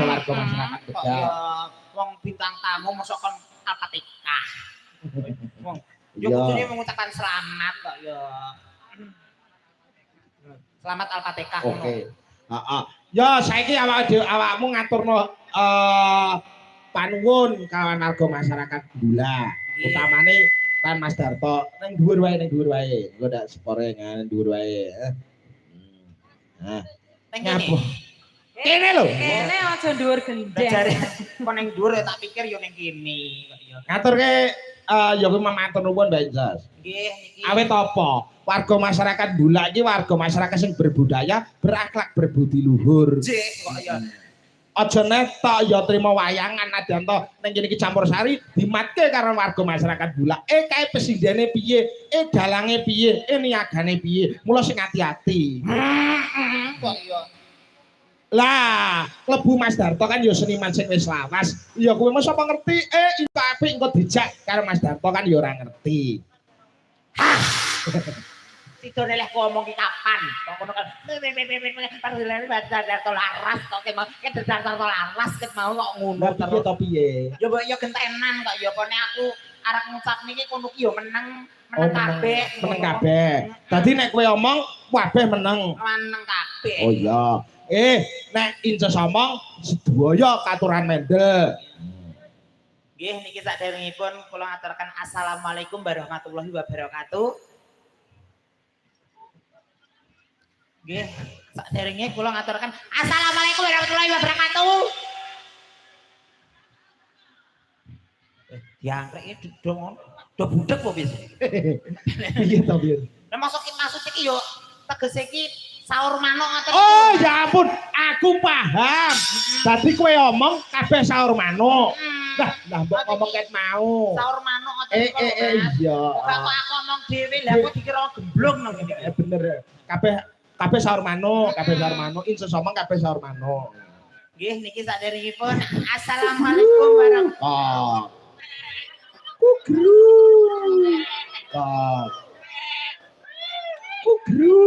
sebagai warga masyarakat Tegal. Wong bintang tamu mosok kon Al-Fatihah. Wong yo kudune mengucapkan selamat kok ya. Selamat Al-Fatihah. Oke. Heeh. Ya saiki awakmu ngaturno panuwun kawan warga masyarakat Bula. Utamane kan Mas Darto ning dhuwur wae Engko ndak sepore nang dhuwur wae. Nah. Ngapa? Kene lho. Kene aja dhuwur gendeng. Jare kon ning dhuwur tak pikir yo ning kene kok ya. Ngaturke ya kuwi matur nuwun Mbak Injas. Nggih niki. Awet apa? Warga masyarakat Bula iki warga masyarakat sing berbudaya, berakhlak, berbudi luhur. Jek kok ya. Aja netok ya trima wayangan nadyan to ning kene iki campur sari dimatke karo warga masyarakat Bula. Kae pesidene piye? Dalange piye? Niagane piye? Mula sing ati-ati. Kok ya. Lah, klebu Mas Darto kan ya seniman sing wis lawas. Ya kowe mesti apa ngerti? Iku apik engko dijak karo Mas Darto kan ya ora ngerti. Sidone leh ngomong ki kapan? Kok ngono kan. Padahal Darto laras kok Darto laras ket mau kok ngono Piye to piye? Ya mbok yo gentenan kok ya kone aku arep ngucap niki kono ki yo meneng kabeh. Meneng kabeh. Dadi nek kowe omong kabeh meneng. Meneng kabeh. Oh iya. Nek Inces omong sedaya katuran mendel. Nggih niki saderengipun kula ngaturaken assalamualaikum warahmatullahi wabarakatuh. Nggih, saderenge kula ngaturaken assalamualaikum warahmatullahi wabarakatuh. Diangkrek iki dong budek kok wis. Piye to piye? Lah masuk iki yo tegese iki sahur manuk ngoten. Oh ya ampun, aku paham. Dadi kowe omong kabeh sahur manuk. Lah mbok ngomong ket mau. Sahur manuk ngoten kok. Iya. Kok aku omong dhewe lah kok dikira gemblong nang kene. Bener. Kabeh sahur manuk, Inces omong kabeh sahur manuk. Nggih niki saderengipun assalamualaikum warahmatullahi wabarakatuh. Kugru. Kugru.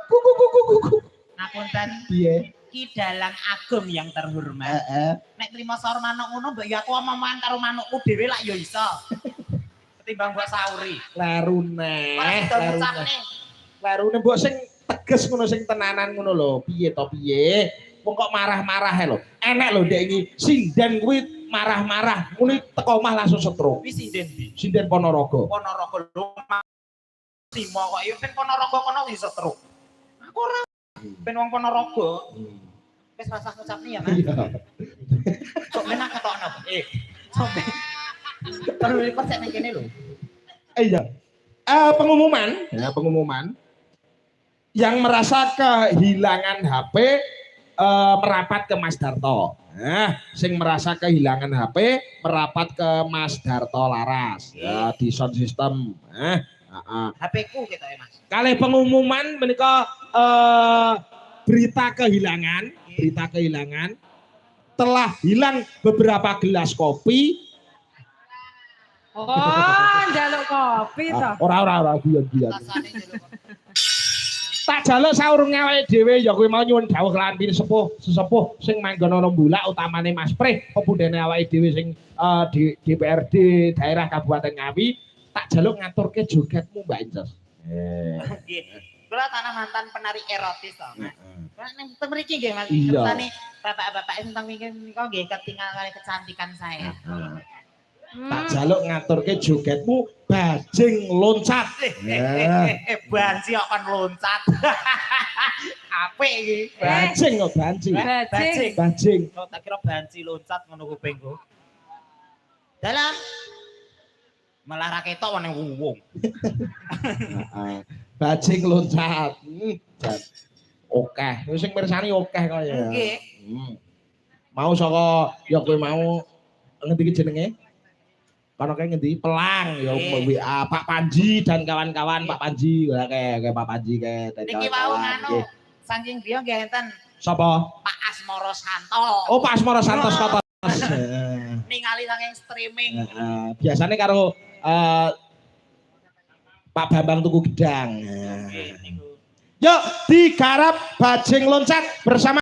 Kuku. Ngapunten. Piye? Ki dalang agum yang terhormat. Nek trimo sahur manuk ngono mbok ya aku omongan karo manukku dhewe lak ya iso. Ketimbang mbok sauri. Larune. Larune mbok sing teges ngono sing tenanan ngono lho. Piye to piye? Wong kok marah-marah lho. Enek lho ndek iki sinden kuwi marah-marah. Muni teko omah langsung stroke. Kuwi sinden ndi? Sinden Ponorogo. Ponorogo lho. Simo kok ya ben Ponorogo kono wis stroke. Aku ora ben wong Ponorogo. Wis rasah ngucapni ya, Mas. Kok menak ketokno. Sampe terus percaya nang kene lho. Iya. Pengumuman yang merasa kehilangan HP merapat ke Mas Darto. Sing merasa kehilangan HP merapat ke Mas Darto Laras. Ya, di sound system. HP ku gitu ya, Mas. Kali pengumuman menika berita kehilangan telah hilang beberapa gelas kopi. Oh, njaluk kopi to. Ora guyon. Tak jaluk saurunge awake dhewe ya kowe mau nyuwun dawuh kelantin sesepuh sing manggon ana Bulak utamane Mas Prih pepundhene awake dhewe sing di DPRD daerah Kabupaten Ngawi tak jaluk ngaturke jogetmu Mbak Inces. Nggih. Kula tanah mantan penari erotis to, Mas. Kula ning mriki nggih Mas. Iya. Kersane bapak-bapak tentang menika nggih ketinggalan kali kecantikan saya. Tak jaluk ngaturke jogetmu bajing loncat. Banci kok kon loncat. Apik iki. Bajing kok bajing. Oh, tak kira banci loncat ngono kupingku. Dalam malah ra ketok ning wong. Bajing loncat. Oke, sing mirsani oke kok ya. Nggih. Mau saka ya kowe mau ngendi jenenge? Kono kae ngendi? Pelang ya WA Pak Panji dan kawan-kawan Pak Panji kayak Pak Panji kayak dan Niki wau nganu saking dia nggih enten sapa? Pak Asmoro Santo. Oh Pak Asmoro Santos Kotos. Ningali saking streaming. Biasanya karo Pak Bambang Tuku Gedang. Yuk digarap bajing loncat bersama